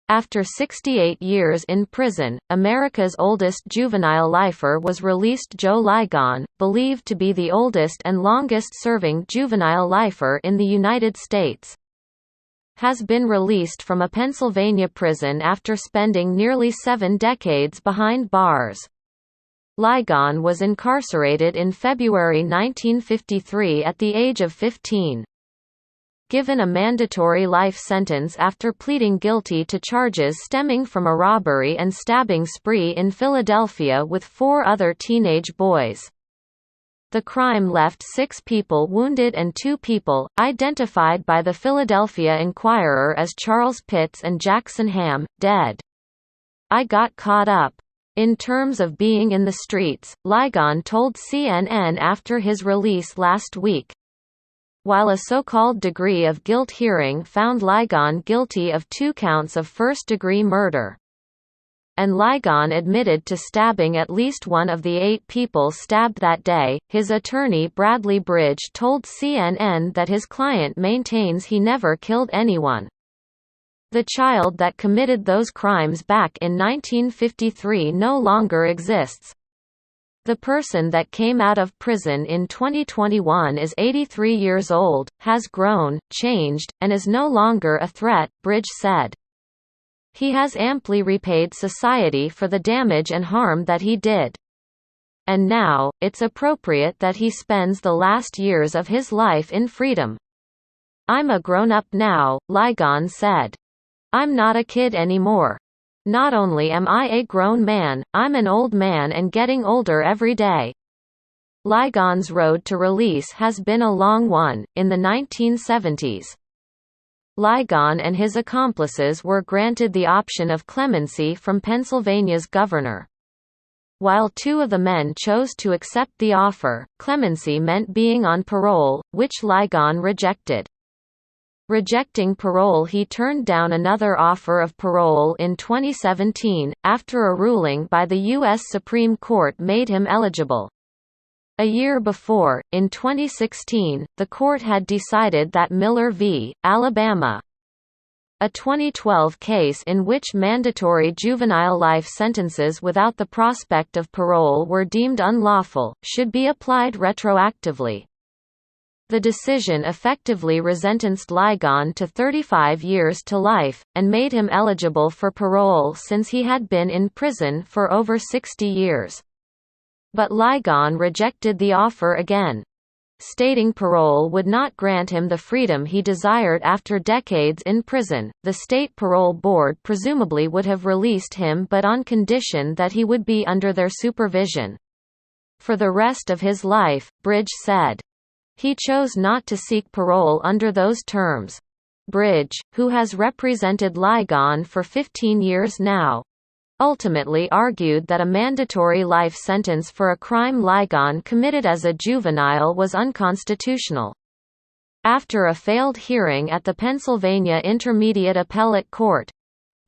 After 68 years in prison, America's oldest juvenile lifer was released. Joe Lygon, believed to be the oldest and longest-serving juvenile lifer in the United States, has been released from a Pennsylvania prison after spending nearly 7 decades behind bars. Lygon was incarcerated in February 1953 at the age of 15. Given a mandatory life sentence after pleading guilty to charges stemming from a robbery and stabbing spree in Philadelphia with 4 other teenage boys. The crime left 6 people wounded and 2 people, identified by the Philadelphia Inquirer as Charles Pitts and Jackson Ham, dead. "I got caught up. In terms of being in the streets," Lygon told CNN after his release last week. While a so-called degree of guilt hearing found Lygon guilty of 2 counts of first-degree murder, and Lygon admitted to stabbing at least one of the 8 people stabbed that day, his attorney Bradley Bridge told CNN that his client maintains he never killed anyone. The child that committed those crimes back in 1953 no longer exists. The person that came out of prison in 2021 is 83 years old, has grown, changed, and is no longer a threat, Bridge said. He has amply repaid society for the damage and harm that he did. And now, it's appropriate that he spends the last years of his life in freedom. "I'm a grown-up now," Lygon said. "I'm not a kid anymore. Not only am I a grown man, I'm an old man and getting older every day." Lygon's road to release has been a long one. In the 1970s, Lygon and his accomplices were granted the option of clemency from Pennsylvania's governor. While 2 of the men chose to accept the offer, clemency meant being on parole, which Lygon rejected. Rejecting parole, he turned down another offer of parole in 2017, after a ruling by the U.S. Supreme Court made him eligible. A year before, in 2016, the court had decided that Miller v. Alabama, a 2012 case in which mandatory juvenile life sentences without the prospect of parole were deemed unlawful, should be applied retroactively. The decision effectively resentenced Lygon to 35 years to life, and made him eligible for parole since he had been in prison for over 60 years. But Lygon rejected the offer again, stating parole would not grant him the freedom he desired after decades in prison. The state parole board presumably would have released him, but on condition that he would be under their supervision for the rest of his life, Bridge said. He chose not to seek parole under those terms. Bridge, who has represented Lygon for 15 years now, ultimately argued that a mandatory life sentence for a crime Lygon committed as a juvenile was unconstitutional. After a failed hearing at the Pennsylvania Intermediate Appellate Court,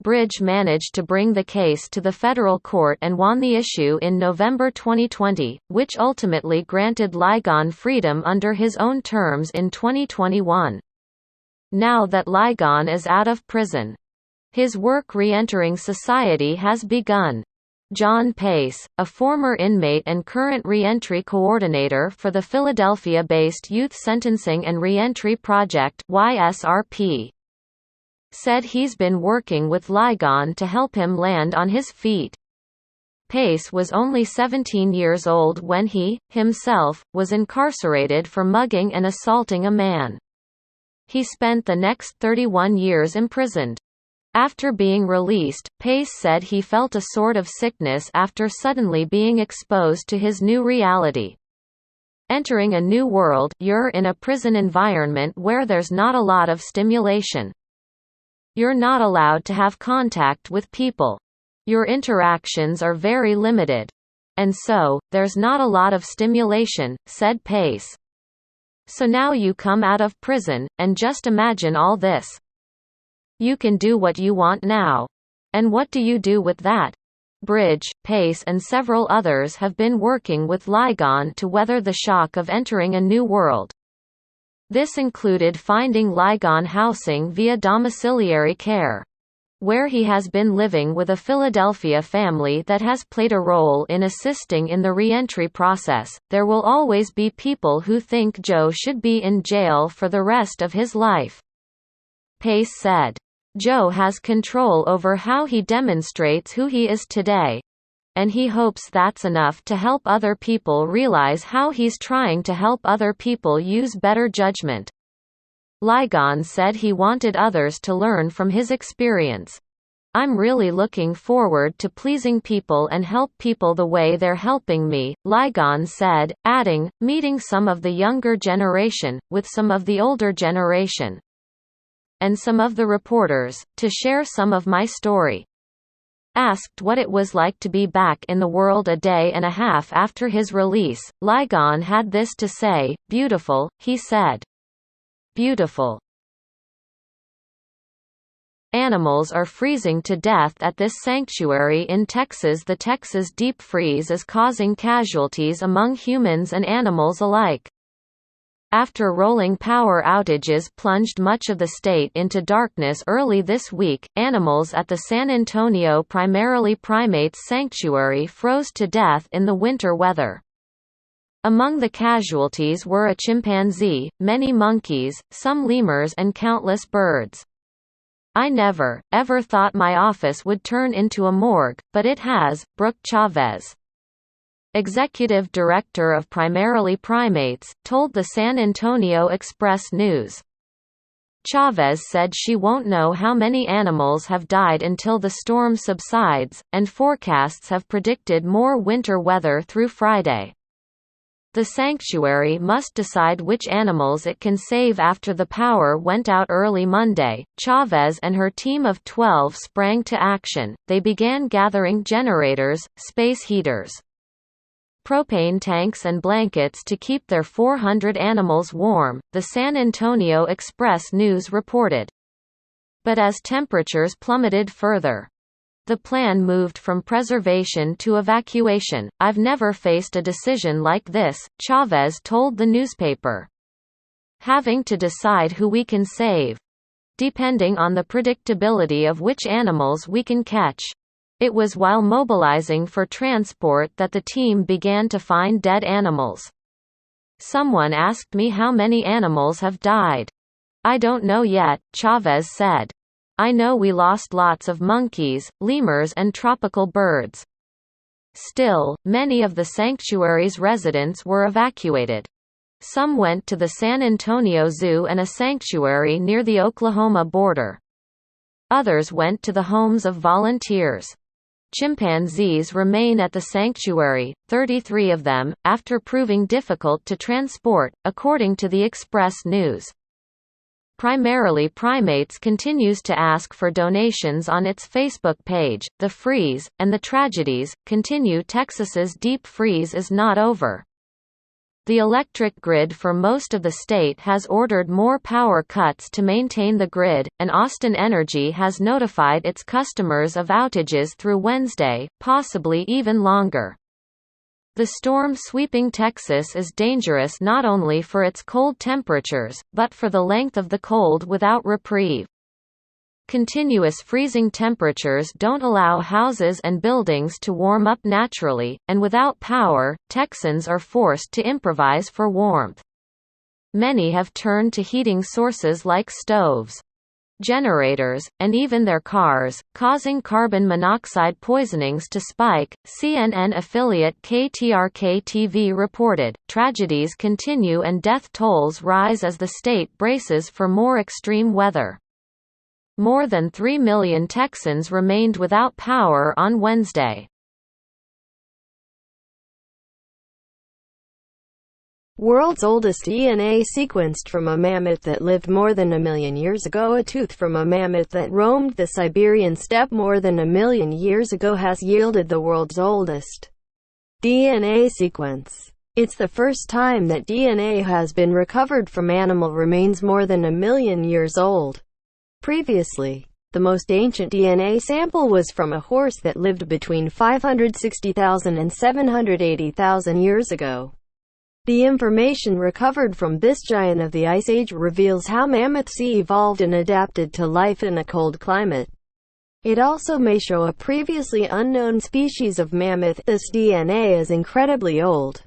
Bridge managed to bring the case to the federal court and won the issue in November 2020, which ultimately granted Lygon freedom under his own terms in 2021. Now that Lygon is out of prison, his work re-entering society has begun. John Pace, a former inmate and current re-entry coordinator for the Philadelphia-based Youth Sentencing and Re-entry Project (YSRP), said he's been working with Lygon to help him land on his feet. Pace was only 17 years old when he, himself, was incarcerated for mugging and assaulting a man. He spent the next 31 years imprisoned. After being released, Pace said he felt a sort of sickness after suddenly being exposed to his new reality. Entering a new world, you're in a prison environment where there's not a lot of stimulation. You're not allowed to have contact with people. Your interactions are very limited. And so, there's not a lot of stimulation, said Pace. So now you come out of prison, and just imagine all this. You can do what you want now. And what do you do with that? Bridge, Pace and several others have been working with Lygon to weather the shock of entering a new world. This included finding Lygon housing via domiciliary care. where he has been living with a Philadelphia family that has played a role in assisting in the re-entry process. There will always be people who think Joe should be in jail for the rest of his life. Pace said. Joe has control over how he demonstrates who he is today. And he hopes that's enough to help other people realize how he's trying to help other people use better judgment. Lygon said he wanted others to learn from his experience. I'm really looking forward to pleasing people and help people the way they're helping me, Lygon said, adding, meeting some of the younger generation, with some of the older generation, and some of the reporters, to share some of my story. Asked what it was like to be back in the world a day and a half after his release, Lygon had this to say, "Beautiful," he said. Beautiful. Animals are freezing to death at this sanctuary in Texas. The Texas deep freeze is causing casualties among humans and animals alike. After rolling power outages plunged much of the state into darkness early this week, animals at the San Antonio primarily primates sanctuary froze to death in the winter weather. Among the casualties were a chimpanzee, many monkeys, some lemurs and countless birds. I never, ever thought my office would turn into a morgue, but it has, Brooke Chavez, executive director of Primarily Primates, told the San Antonio Express News. Chavez said she won't know how many animals have died until the storm subsides, and forecasts have predicted more winter weather through Friday. The sanctuary must decide which animals it can save after the power went out early Monday. Chavez and her team of 12 sprang to action. They began gathering generators, space heaters, propane tanks and blankets to keep their 400 animals warm, the San Antonio Express News reported. But as temperatures plummeted further, the plan moved from preservation to evacuation. I've never faced a decision like this, Chavez told the newspaper. Having to decide who we can save, depending on the predictability of which animals we can catch. It was while mobilizing for transport that the team began to find dead animals. Someone asked me how many animals have died. I don't know yet, Chavez said. I know we lost lots of monkeys, lemurs and tropical birds. Still, many of the sanctuary's residents were evacuated. Some went to the San Antonio Zoo and a sanctuary near the Oklahoma border. Others went to the homes of volunteers. Chimpanzees remain at the sanctuary, 33 of them, after proving difficult to transport, according to the Express News. Primarily Primates continues to ask for donations on its Facebook page. The freeze, and the tragedies, continue. Texas's deep freeze is not over. The electric grid for most of the state has ordered more power cuts to maintain the grid, and Austin Energy has notified its customers of outages through Wednesday, possibly even longer. The storm sweeping Texas is dangerous not only for its cold temperatures, but for the length of the cold without reprieve. Continuous freezing temperatures don't allow houses and buildings to warm up naturally, and without power, Texans are forced to improvise for warmth. Many have turned to heating sources like stoves, generators, and even their cars, causing carbon monoxide poisonings to spike, CNN affiliate KTRK-TV reported. Tragedies continue and death tolls rise as the state braces for more extreme weather. More than 3 million Texans remained without power on Wednesday. World's oldest DNA sequenced from a mammoth that lived more than 1 million years ago. A tooth from a mammoth that roamed the Siberian steppe more than 1 million years ago has yielded the world's oldest DNA sequence. It's the first time that DNA has been recovered from animal remains more than 1 million years old. Previously, the most ancient DNA sample was from a horse that lived between 560,000 and 780,000 years ago. The information recovered from this giant of the Ice Age reveals how mammoths evolved and adapted to life in a cold climate. It also may show a previously unknown species of mammoth. This DNA is incredibly old.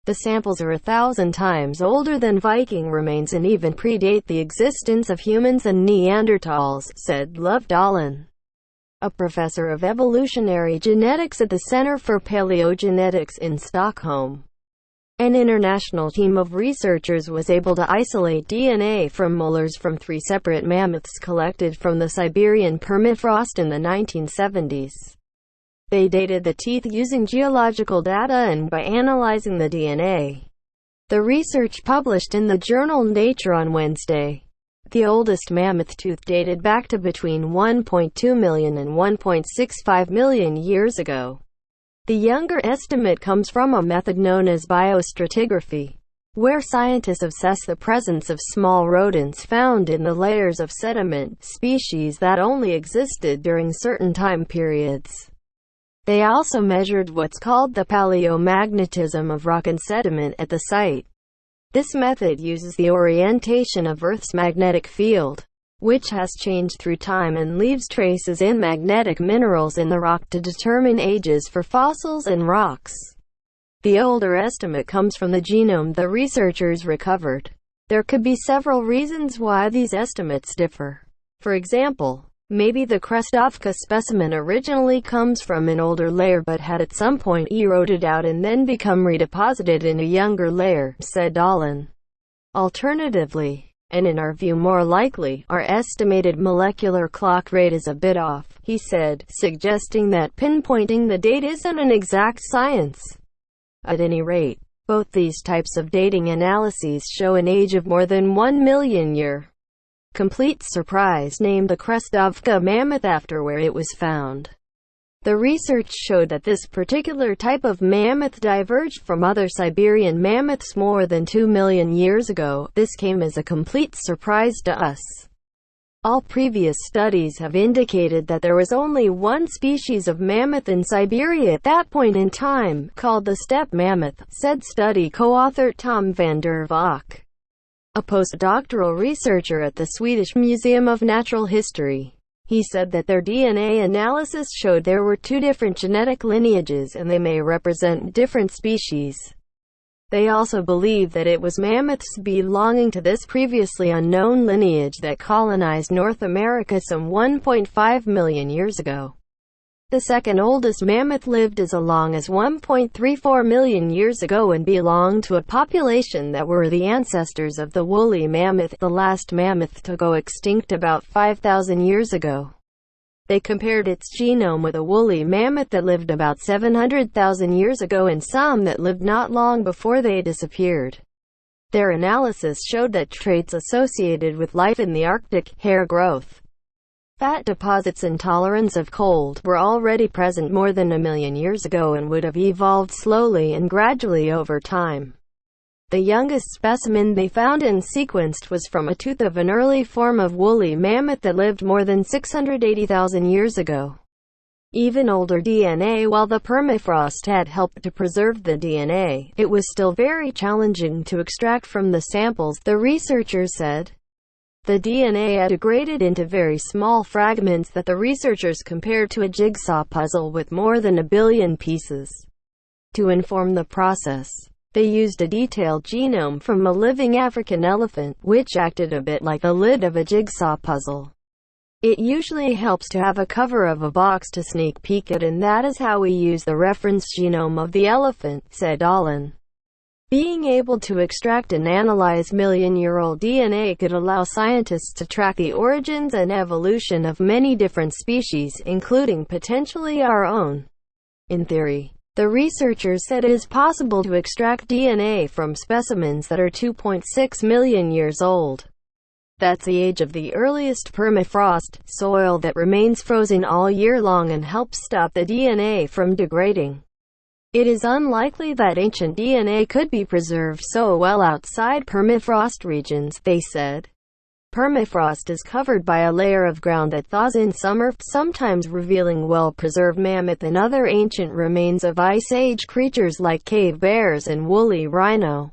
The samples are 1,000 times older than Viking remains and even predate the existence of humans and Neanderthals, said Lygon, a professor of evolutionary genetics at the Center for Paleogenetics in Stockholm. An international team of researchers was able to isolate DNA from molars from 3 separate mammoths collected from the Siberian permafrost in the 1970s. They dated the teeth using geological data and by analyzing the DNA. The research published in the journal Nature on Wednesday. The oldest mammoth tooth dated back to between 1.2 million and 1.65 million years ago. The younger estimate comes from a method known as biostratigraphy, where scientists assess the presence of small rodents found in the layers of sediment, species that only existed during certain time periods. They also measured what's called the paleomagnetism of rock and sediment at the site. This method uses the orientation of Earth's magnetic field, which has changed through time and leaves traces in magnetic minerals in the rock to determine ages for fossils and rocks. The older estimate comes from the genome the researchers recovered. There could be several reasons why these estimates differ. For example, maybe the Krestovka specimen originally comes from an older layer but had at some point eroded out and then become redeposited in a younger layer, said Lygon. Alternatively, and in our view more likely, our estimated molecular clock rate is a bit off, he said, suggesting that pinpointing the date isn't an exact science. At any rate, both these types of dating analyses show an age of more than 1 million year. Complete Surprise named the Krestovka mammoth after where it was found. The research showed that this particular type of mammoth diverged from other Siberian mammoths more than 2 million years ago. This came as a complete surprise to us. All previous studies have indicated that there was only one species of mammoth in Siberia at that point in time, called the steppe mammoth, said study co-author Tom van der Valk, a postdoctoral researcher at the Swedish Museum of Natural History. He said that their DNA analysis showed there were 2 different genetic lineages and they may represent different species. They also believe that it was mammoths belonging to this previously unknown lineage that colonized North America some 1.5 million years ago. The second oldest mammoth lived as long as 1.34 million years ago and belonged to a population that were the ancestors of the woolly mammoth, the last mammoth to go extinct about 5,000 years ago. They compared its genome with a woolly mammoth that lived about 700,000 years ago and some that lived not long before they disappeared. Their analysis showed that traits associated with life in the Arctic, hair growth, fat deposits and tolerance of cold, were already present more than 1 million years ago and would have evolved slowly and gradually over time. The youngest specimen they found and sequenced was from a tooth of an early form of woolly mammoth that lived more than 680,000 years ago. Even older DNA. While the permafrost had helped to preserve the DNA, it was still very challenging to extract from the samples, the researchers said. The DNA had degraded into very small fragments that the researchers compared to a jigsaw puzzle with more than 1 billion pieces. To inform the process, they used a detailed genome from a living African elephant, which acted a bit like the lid of a jigsaw puzzle. It usually helps to have a cover of a box to sneak peek at, and that is how we use the reference genome of the elephant, said Lygon. Being able to extract and analyze million-year-old DNA could allow scientists to track the origins and evolution of many different species, including potentially our own. In theory, the researchers said it is possible to extract DNA from specimens that are 2.6 million years old. That's the age of the earliest permafrost, soil that remains frozen all year long and helps stop the DNA from degrading. It is unlikely that ancient DNA could be preserved so well outside permafrost regions, they said. Permafrost is covered by a layer of ground that thaws in summer, sometimes revealing well-preserved mammoth and other ancient remains of Ice Age creatures like cave bears and woolly rhino,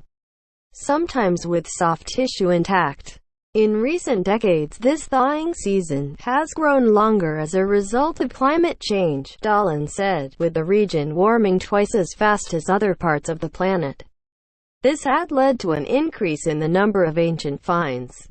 sometimes with soft tissue intact. In recent decades, this thawing season has grown longer as a result of climate change, Dolan said, with the region warming twice as fast as other parts of the planet. This had led to an increase in the number of ancient finds.